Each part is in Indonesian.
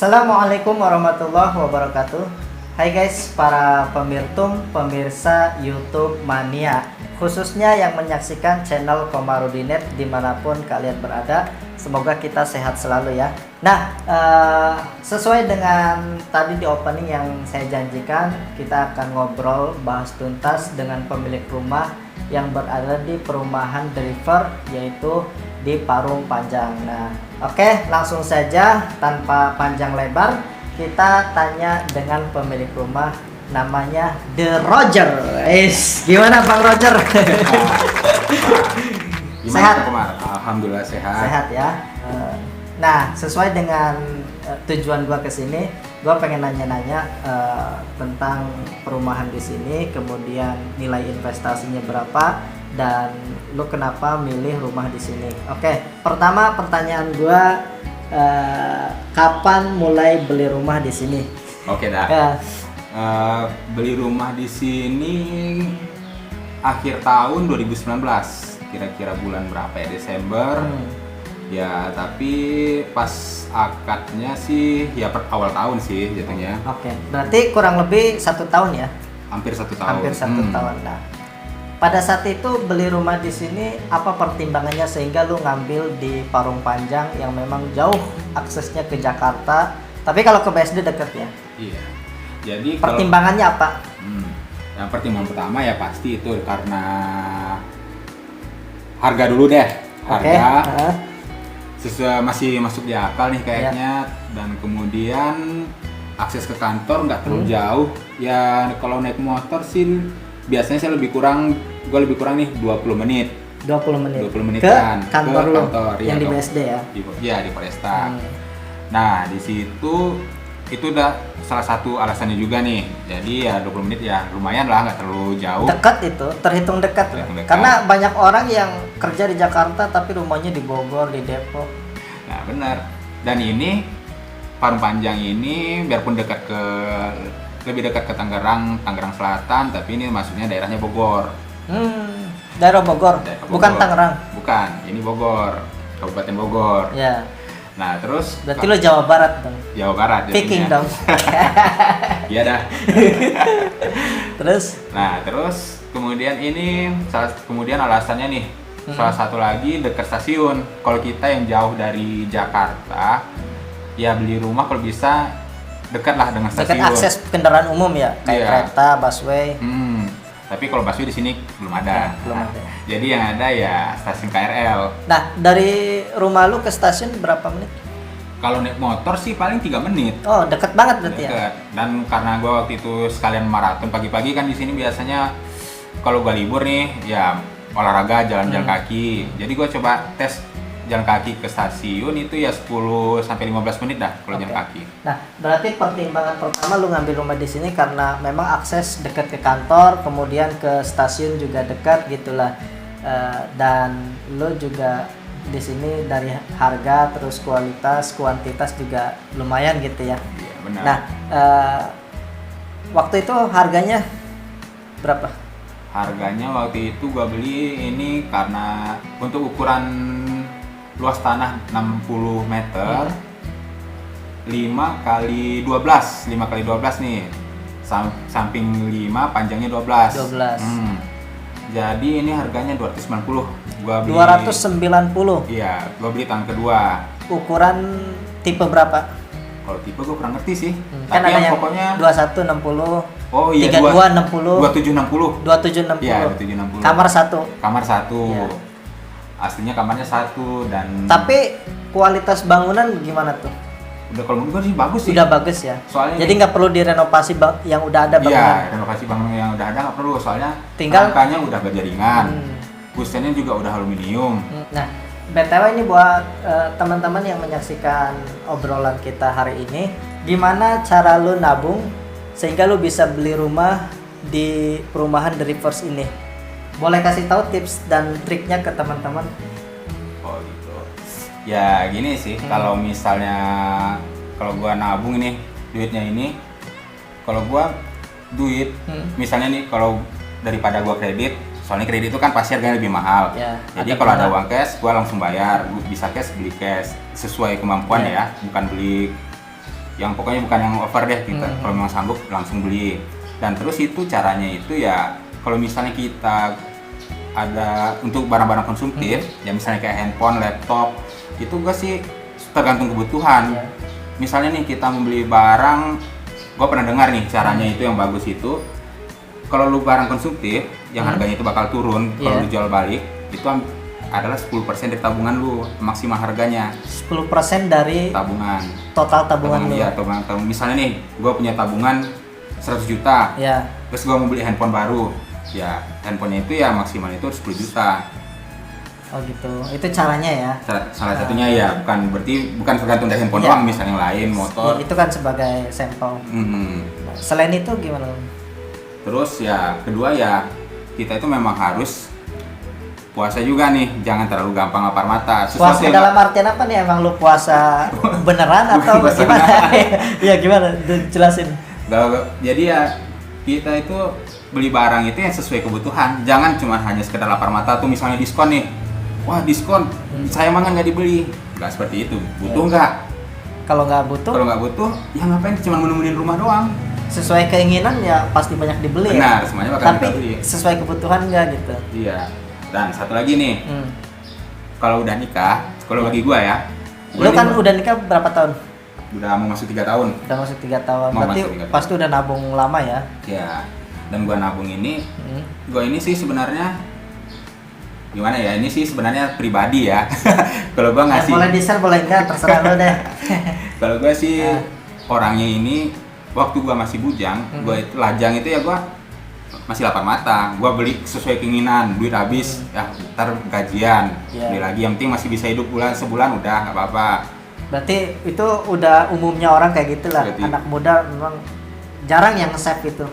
Assalamualaikum warahmatullahi wabarakatuh. Hai guys, para pemirsa YouTube Mania, khususnya yang menyaksikan channel Komaruddin.net dimanapun kalian berada. Semoga kita sehat selalu ya. Nah, sesuai dengan tadi di opening yang saya janjikan, kita akan ngobrol bahas tuntas dengan pemilik rumah yang berada di perumahan The River, yaitu di Parung Panjang. Nah, oke, langsung saja tanpa panjang lebar kita tanya dengan pemilik rumah, namanya The Roger. Gimana Bang Roger? Gimana, Sehat? Alhamdulillah sehat. Sehat ya. Nah, sesuai dengan tujuan gua kesini, gua pengen nanya-nanya tentang perumahan di sini, kemudian nilai investasinya berapa, dan lu kenapa milih rumah di sini. Oke, pertama pertanyaan gua, kapan mulai beli rumah di sini? Oke dah. Ya. Beli rumah di sini akhir tahun 2019, kira-kira bulan berapa ya, Desember. Ya, tapi pas akadnya sih ya per awal tahun sih jatuhnya. Oke, berarti kurang lebih 1 tahun ya? Hampir 1 tahun. Hampir 1 tahun. Nah, pada saat itu beli rumah di sini, apa pertimbangannya sehingga lu ngambil di Parung Panjang yang memang jauh aksesnya ke Jakarta, tapi kalau ke BSD deket ya? Iya. Jadi pertimbangannya apa? Yang pertimbangan pertama ya pasti itu karena harga dulu deh. Harga. Sesuai masih masuk di akal nih kayaknya, dan kemudian akses ke kantor nggak terlalu jauh. Ya kalau naik motor sih biasanya saya lebih kurang nih 20 menit. 20 menit. 20 menit ke kan kantor ke lu kantor yang ya, di BSD ya? Di Polresta. Nah, di situ itu udah salah satu alasannya juga nih. Jadi ya 20 menit ya lumayan lah, nggak terlalu jauh. Dekat itu, terhitung dekat. Karena banyak orang yang kerja di Jakarta tapi rumahnya di Bogor, di Depok. Nah, benar. Dan ini Parung Panjang ini biarpun lebih dekat ke Tangerang Selatan, tapi ini maksudnya daerahnya Bogor. Daerah Bogor. Bukan Tangerang. Bukan, ini Bogor, Kabupaten Bogor. Ya. Nah, terus berarti lo Jawa Barat dong. Jawa Barat jadinya. Viking dong. Iya dah. Terus kemudian kemudian alasannya nih, salah satu lagi dekat stasiun. Kalau kita yang jauh dari Jakarta, ya beli rumah kalau bisa dekat lah dengan stasiun. Dekat akses kendaraan umum ya, kayak kereta, busway. Tapi kalau busway di sini belum ada. Jadi yang ada ya stasiun KRL. Nah, dari rumah lu ke stasiun berapa menit? Kalau naik motor sih paling 3 menit. Oh, deket banget berarti ya. Dan karena gue waktu itu sekalian maraton pagi-pagi kan, di sini biasanya kalau gue libur nih ya olahraga jalan-jalan kaki. Jadi gue coba tes jalan kaki ke stasiun itu ya 10 sampai 15 menit dah kalau jalan kaki. Nah, berarti pertimbangan pertama lu ngambil rumah di sini karena memang akses dekat ke kantor, kemudian ke stasiun juga dekat gitulah. Dan lu juga di sini dari harga terus kuantitas juga lumayan gitu ya. Iya, benar. Nah, waktu itu harganya berapa? Harganya waktu itu gua beli ini karena untuk ukuran luas tanah 60 meter, 5 kali 12 nih, samping 5 panjangnya 12. Jadi ini harganya 290. Gua beli 290. Iya, gua beli tahun kedua. Ukuran tipe berapa? Kalau tipe gua kurang ngerti sih. Kan Tapi ada yang pokoknya 2160. Oh iya, 3260. 2760. 2760. Iya, 2760. Kamar 1. Kamar 1. Iya. Aslinya kamarnya 1 dan tapi kualitas bangunan gimana tuh? Udah, kalau menurut gue sih bagus sih. Udah bagus ya. Soalnya jadi nggak perlu direnovasi yang udah ada bangunan. Iya, renovasi bangunan yang udah ada nggak perlu, soalnya tinggal rangkanya udah berjaringan. Kusennya juga udah aluminium. Nah, BTW ini buat teman-teman yang menyaksikan obrolan kita hari ini, gimana cara lu nabung sehingga lu bisa beli rumah di perumahan The Rivers ini? Boleh kasih tahu tips dan triknya ke teman-teman? Oh gitu. Ya gini sih, kalau misalnya gua nabung nih duitnya ini, kalau gua misalnya nih, kalau daripada gua kredit, soalnya kredit itu kan pasti harganya lebih mahal. Ya, jadi kalau ada uang cash, gua langsung bayar. Bisa cash, beli cash sesuai kemampuan ya, bukan beli yang pokoknya bukan yang over deh kita. Kalau memang sanggup langsung beli. Dan terus itu caranya itu ya kalau misalnya kita ada untuk barang-barang konsumtif, ya misalnya kayak handphone, laptop, itu gue sih tergantung kebutuhan. Misalnya nih kita membeli barang, gue pernah dengar nih caranya itu yang bagus itu, kalau lu barang konsumtif yang harganya itu bakal turun kalau lu jual balik, itu adalah 10% dari tabungan lu maksimal harganya. 10% dari tabungan. Total tabungan lu. Iya, tabungan. Misalnya nih, gue punya tabungan 100 juta. Ya. Terus gue mau beli handphone baru. Ya, handphonenya itu ya maksimal itu 10 juta. Oh gitu. Itu caranya ya. Salah satunya ya, bukan tergantung dari handphone doang, misalnya yang lain, motor. Itu kan sebagai sampel. Nah, selain itu gimana? Terus ya, kedua ya kita itu memang harus puasa juga nih, jangan terlalu gampang lapar mata. Puasa dalam artian apa nih? Emang lu puasa beneran atau gimana? Iya gimana? Jelasin. Jadi ya kita itu beli barang itu yang sesuai kebutuhan. Jangan cuma hanya sekedar lapar mata tuh, misalnya diskon nih. Wah diskon, saya mah nggak dibeli. Nggak seperti itu. Butuh nggak? Kalau nggak butuh, ya ngapain cuma menemuin rumah doang. Sesuai keinginan ya pasti banyak dibeli. Benar, ya? semuanya bakal Tapi kita beli. Sesuai kebutuhan nggak gitu? Iya. Dan satu lagi nih, kalau udah nikah, kalau bagi gua ya. Lu kan udah nikah berapa tahun? Udah mau masuk 3 tahun. Udah masuk 3 tahun. Berarti pasti udah nabung lama ya? Ya. Dan gua nabung ini, gua ini sih sebenarnya gimana ya? Ini sih sebenarnya pribadi ya. Kalau gua ngasih. Boleh di-share, boleh enggak, terserah lu deh. Kalau gua sih orangnya ini, waktu gua masih bujang, gua itu lajang itu ya gua masih lapar mata, gua beli sesuai keinginan, duit habis, ya ntar gajian, beli lagi, yang penting masih bisa hidup sebulan udah nggak apa-apa. Berarti itu udah umumnya orang kayak gitulah. Anak muda memang jarang yang save itu.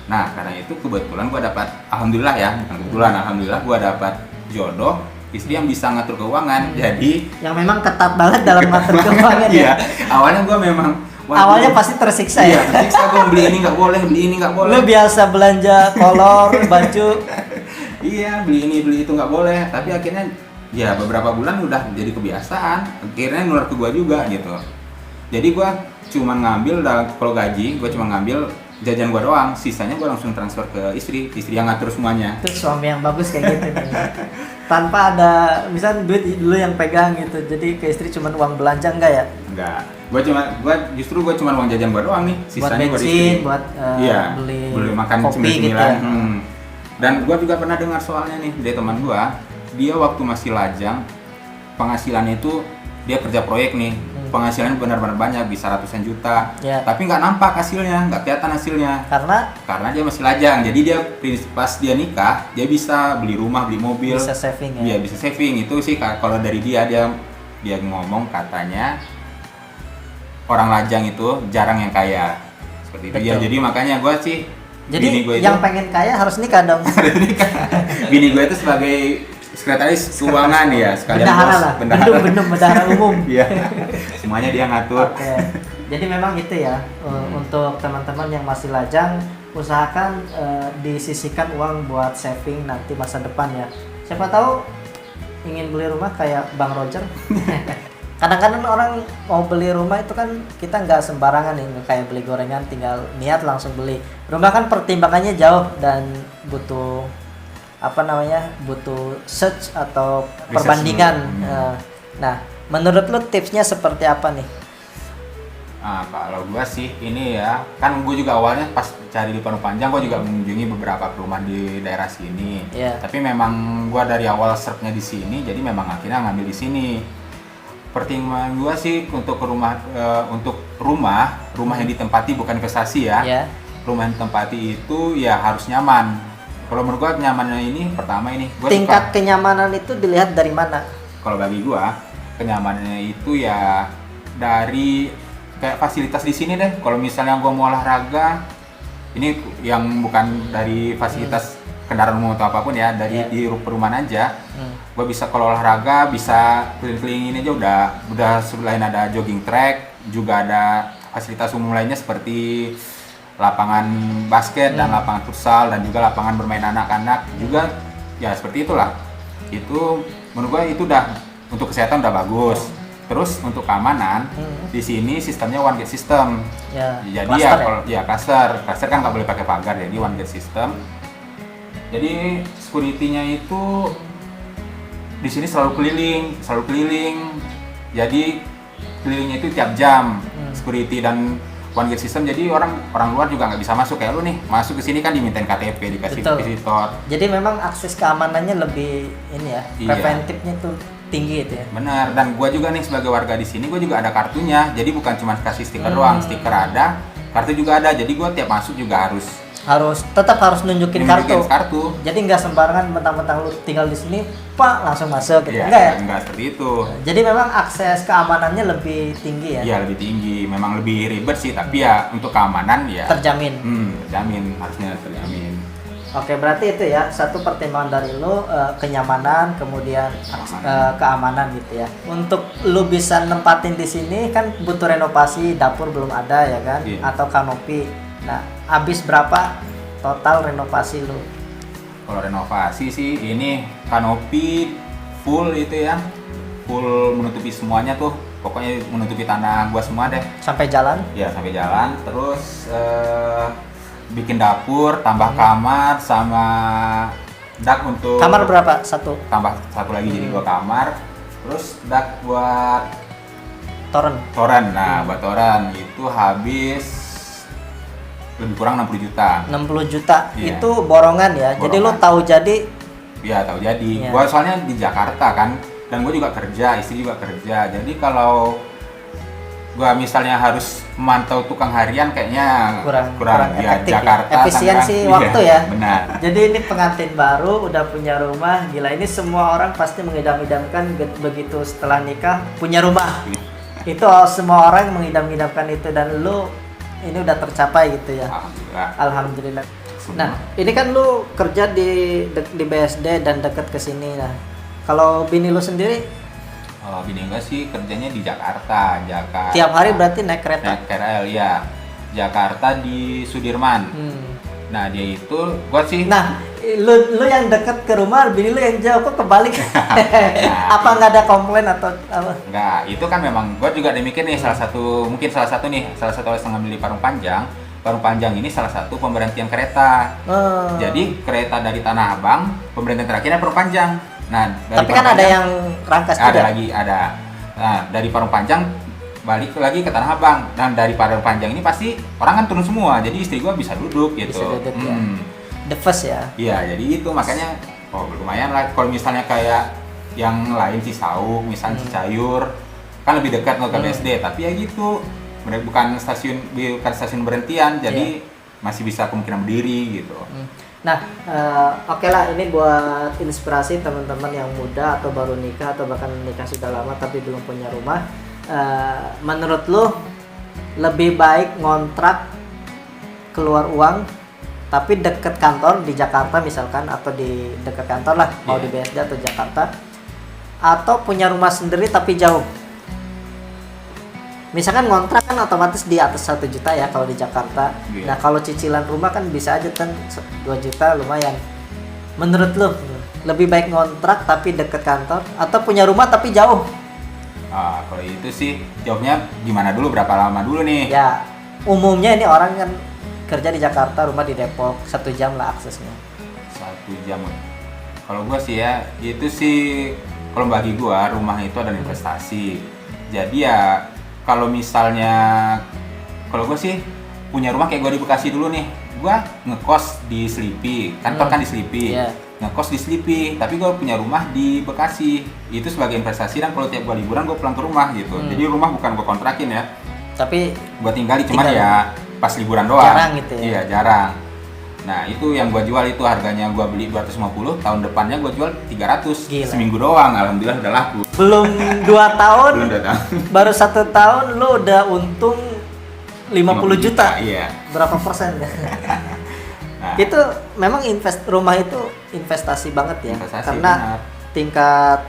Nah karena itu kebetulan gua dapat, alhamdulillah ya, bukan kebetulan, alhamdulillah gua dapat jodoh istri yang bisa ngatur keuangan. Jadi yang memang ketat banget dalam ngatur keuangan. Iya, awalnya gua memang awalnya pasti tersiksa ya. Tersiksa, gue beli ini nggak boleh, beli ini nggak boleh. Lu biasa belanja kolor, baju. Iya, beli ini beli itu nggak boleh. Tapi akhirnya ya beberapa bulan udah jadi kebiasaan. Akhirnya nular ke gua juga gitu. Jadi gua cuma ngambil kalau gaji, gua cuma ngambil jajan gua doang. Sisanya gua langsung transfer ke istri yang ngatur semuanya. Itu suami yang bagus kayak gitu. Tanpa ada misalnya duit dulu yang pegang gitu. Jadi ke istri cuma uang belanja enggak ya? Enggak. Justru gua cuma uang jajan gua doang nih. Sisanya buat bensin, buat beli makan cemil-cemilan. gitu ya. Dan gua juga pernah dengar soalnya nih dari teman gua, dia waktu masih lajang penghasilannya itu dia kerja proyek nih. Penghasilannya benar-benar banyak, bisa ratusan juta. Tapi nggak nampak hasilnya, nggak kelihatan hasilnya. Karena dia masih lajang. Jadi dia pas dia nikah, dia bisa beli rumah, beli mobil. Bisa saving ya. Iya, bisa saving. Itu sih kalau dari dia ngomong katanya orang lajang itu jarang yang kaya seperti itu. Ya, jadi makanya gue sih. Jadi yang pengen kaya harus nikah dong. Bini gue itu sebagai sekretaris keuangan ya, sekalian bendahara lah. Bendahara umum. Iya. Semuanya dia ngatur. Oke. Jadi memang itu ya, untuk teman-teman yang masih lajang, usahakan disisihkan uang buat saving nanti masa depan ya. Siapa tahu ingin beli rumah kayak Bang Roger. Kadang-kadang orang mau beli rumah itu kan kita nggak sembarangan nih, kayak beli gorengan tinggal niat langsung beli. Rumah kan pertimbangannya jauh dan butuh butuh search atau perbandingan. Nah, menurut lu tipsnya seperti apa nih? Kalau gua sih ini ya, kan gua juga awalnya pas cari di Padang Panjang gua juga mengunjungi beberapa perumahan di daerah sini. Tapi memang gua dari awal searchnya di sini, jadi memang akhirnya ngambil di sini. Pertimbangan gua sih untuk rumah yang ditempati bukan investasi ya. Rumah yang ditempati itu ya harus nyaman. Kalau menurut gua kenyamanannya ini pertama ini gua tingkat kenyamanan itu dilihat dari mana? Kalau bagi gua kenyamanannya itu ya dari kayak fasilitas di sini deh. Kalau misalnya gua mau olahraga, ini yang bukan dari fasilitas kendaraan umum atau apapun ya, dari di perumahan aja. Gue bisa kalau olahraga bisa keliling-keliling ini aja udah selain ada jogging track, juga ada fasilitas umum lainnya seperti lapangan basket dan lapangan futsal dan juga lapangan bermain anak-anak juga ya seperti itulah. Itu menurut gue itu udah untuk kesehatan udah bagus. Terus untuk keamanan, di sini sistemnya one gate system. Ya, Jadi cluster ya kalau ya cluster kan nggak boleh pakai pagar, jadi one gate system. Jadi security-nya itu di sini selalu keliling. Jadi kelilingnya itu tiap jam security dan one gate system. Jadi orang luar juga nggak bisa masuk, kayak lu nih masuk ke sini kan dimintain KTP, dikasih Betul. visitor. Jadi memang akses keamanannya lebih ini ya, Iya. preventifnya tuh tinggi gitu ya. Benar, dan gua juga nih sebagai warga di sini gua juga ada kartunya. Jadi bukan cuma kasih stiker doang, stiker ada, kartu juga ada. Jadi gua tiap masuk juga Tetap harus nunjukin kartu. Jadi nggak sembarangan mentang-mentang lu tinggal di sini, Pak, langsung masuk gitu. Iya, Enggak ya? enggak seperti itu. Jadi memang akses keamanannya lebih tinggi ya. Iya, lebih tinggi. Memang lebih ribet sih, tapi ya untuk keamanan ya Terjamin. terjamin, harusnya terjamin. Oke, berarti itu ya satu pertimbangan dari lu, kenyamanan, kemudian keamanan gitu ya. Untuk lu bisa nempatin di sini kan butuh renovasi, dapur belum ada ya kan, Iya. atau kanopi. Nah, habis berapa total renovasi lu? Kalau renovasi sih ini kanopi full itu ya, full menutupi semuanya tuh. Pokoknya menutupi tanah gua semua deh. Sampai jalan? Ya sampai jalan, terus bikin dapur, tambah kamar sama dak untuk Kamar berapa? Satu? tambah satu lagi jadi 2 kamar, terus dak buat Toren? Nah buat toren itu habis lebih kurang 60 juta. 60 juta? Iya. Itu borongan ya? Jadi lu Borongan. tahu jadi? Ya tahu jadi, Iya. gua soalnya di Jakarta kan, dan gua juga kerja, istri juga kerja, jadi kalau gua misalnya harus memantau tukang harian kayaknya Kurang ya efektif ya. Jakarta Efisiensi Tangerang, waktu iya, ya. benar. Jadi ini pengantin baru udah punya rumah, gila ini semua orang pasti mengidam-idamkan begitu setelah nikah punya rumah. Itu semua orang mengidam-idamkan itu, dan lu ini udah tercapai gitu ya. Alhamdulillah. Alhamdulillah. Nah, ini kan lu kerja di BSD dan deket ke sini. Nah, kalau bini lu sendiri Oh, bini gua sih kerjanya di Jakarta. tiap hari berarti naik kereta? naik KRL ya. Jakarta di Sudirman. Nah, dia itu gua sih Nah, lu yang deket ke rumah, bini lu yang jauh, kok kebalik? Apa nggak ada komplain atau apa? enggak, itu kan memang gua juga ada mikir nih salah satu alasan ngambil di Parung Panjang. Parung Panjang ini salah satu pemberhentian kereta. Jadi kereta dari Tanah Abang, pemberhentian terakhirnya Parung Panjang. Nah, dari Tapi kan Parung ada Panjang- yang Rangkas ada juga. ada. Nah, dari Parung Panjang balik lagi ke Tanah Abang, dan dari Parung Panjang ini pasti orang kan turun semua, jadi istri gua bisa duduk gitu. Bisa duduk, ya. The first ya. Iya, jadi itu makanya lumayan lah. Kalau misalnya kayak yang lain Cisauk, misalnya Cicayur, kan lebih dekat ke BSD, tapi ya gitu. Mereka bukan stasiun berhentian, jadi masih bisa kemungkinan berdiri gitu. Nah, oke lah, ini buat inspirasi teman-teman yang muda atau baru nikah atau bahkan nikah sudah lama tapi belum punya rumah. Menurut lu lebih baik ngontrak keluar uang tapi deket kantor di Jakarta misalkan, atau di dekat kantor lah, mau di BSD atau Jakarta, atau punya rumah sendiri tapi jauh? Misalkan ngontrak kan otomatis di atas 1 juta ya kalau di Jakarta. Iya. Nah, kalau cicilan rumah kan bisa aja kan 2 juta, lumayan. Menurut lu lebih baik ngontrak tapi deket kantor atau punya rumah tapi jauh? Kalau itu sih jawabnya gimana dulu, berapa lama dulu nih? Ya, umumnya ini orang kan kerja di Jakarta, rumah di Depok, 1 jam lah aksesnya. 1 jam. Kalau gua sih ya, itu sih kalau bagi gua rumah itu adalah investasi. Jadi ya kalau misalnya kalau gue sih punya rumah kayak gue di Bekasi dulu nih, gue ngekos di Slipi, kantor kan di Slipi, ngekos di Slipi, tapi gue punya rumah di Bekasi, itu sebagai investasi, dan kalau tiap gue liburan gue pulang ke rumah gitu. Jadi rumah bukan gue kontrakin ya, tapi gue tinggali, cuman ya pas liburan doang. Jarang gitu ya? Iya, jarang. Nah, itu yang gue jual, itu harganya gue beli 250, tahun depannya gue jual 300. Gila. Seminggu doang, alhamdulillah udah laku. belum 2 tahun, Belum datang. baru 1 tahun lu udah untung 50 juta. Iya. Berapa persen? Nah, Itu memang rumah itu investasi banget ya, investasi, karena benar. tingkat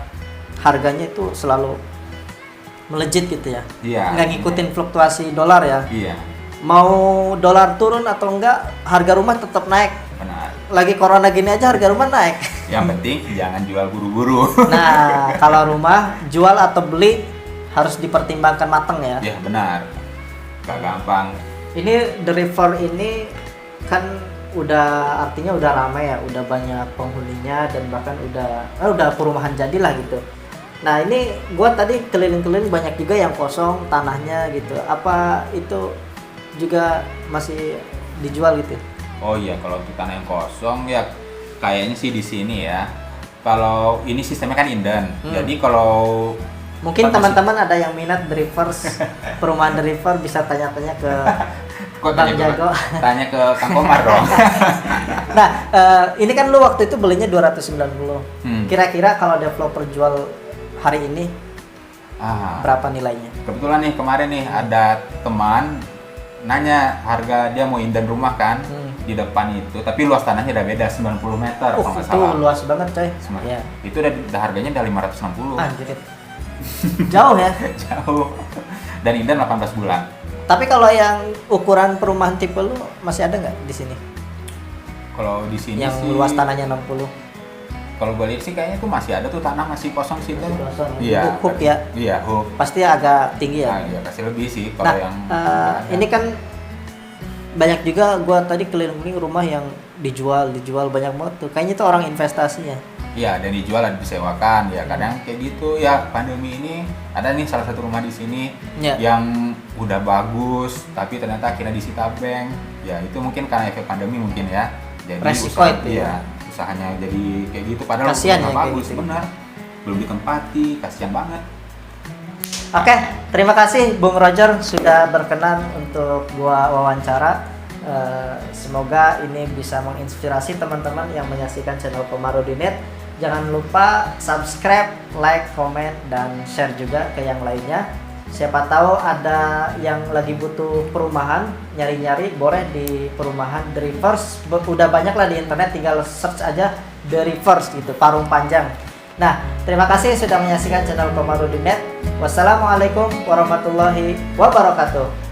harganya itu selalu melejit gitu ya. Iya. Nggak ngikutin fluktuasi dolar ya. Iya, Mau dolar turun atau enggak, harga rumah tetap naik. benar. Lagi corona gini aja harga rumah naik. Yang penting jangan jual buru-buru. Nah, kalau rumah jual atau beli harus dipertimbangkan matang ya. Ya benar, gak gampang. Ini The River ini kan artinya udah ramai ya, udah banyak penghuninya dan bahkan udah perumahan jadi lah gitu. Nah ini gua tadi keliling-keliling banyak juga yang kosong tanahnya gitu. Apa itu juga masih dijual gitu? Oh iya, kalau untuk tanah yang kosong ya kayaknya sih di sini ya. Kalau ini sistemnya kan inden, jadi kalau mungkin teman-teman ada yang minat The Rivers, perumahan The River bisa tanya-tanya ke kok Bang Jago. Tanya ke Kang Komar dong. Nah, ini kan lu waktu itu belinya 290. Kira-kira kalau developer jual hari ini berapa nilainya? Kebetulan nih kemarin nih ada teman nanya harga, dia mau inden rumah kan di depan itu, tapi luas tanahnya udah beda 90 meter kalau nggak itu salah. luas banget coy. Ya. Itu udah harganya udah 560. Anjir. Jauh ya? Jauh. Dan inden 18 bulan. Tapi kalau yang ukuran perumahan tipe lu masih ada nggak di sini? Kalau di sini yang sih luas tanahnya 60. Kalau gue lihat sih kayaknya tuh masih ada tuh tanah masih kosong sih tuh. Iya. Hook ya. Iya, hook. Pasti agak tinggi ya. Nah, iya kasih lebih sih kalau yang ini kan banyak juga gua tadi keliling-keliling rumah yang dijual banyak banget tuh. Kayaknya itu orang investasinya. Iya, dan dijual dan disewakan ya. Kadang kayak gitu ya. Pandemi ini ada nih salah satu rumah di sini yang udah bagus tapi ternyata akhirnya disita bank. Ya itu mungkin karena efek pandemi mungkin ya. Jadi resiko itu ya. Usahanya jadi kayak gitu padahal kasian ya, bagus gitu. Benar. Belum ditempati, kasihan banget. Oke, terima kasih Bung Roger sudah berkenan untuk gua wawancara. Semoga ini bisa menginspirasi teman-teman yang menyaksikan channel Komarudi.net. Jangan lupa subscribe, like, komen, dan share juga ke yang lainnya. Siapa tahu ada yang lagi butuh perumahan, nyari-nyari boleh di perumahan The Rivers. Udah banyak lah di internet, tinggal search aja The Rivers gitu, Parung Panjang. Nah, terima kasih sudah menyaksikan channel Komarudi.net. Wassalamualaikum warahmatullahi wabarakatuh.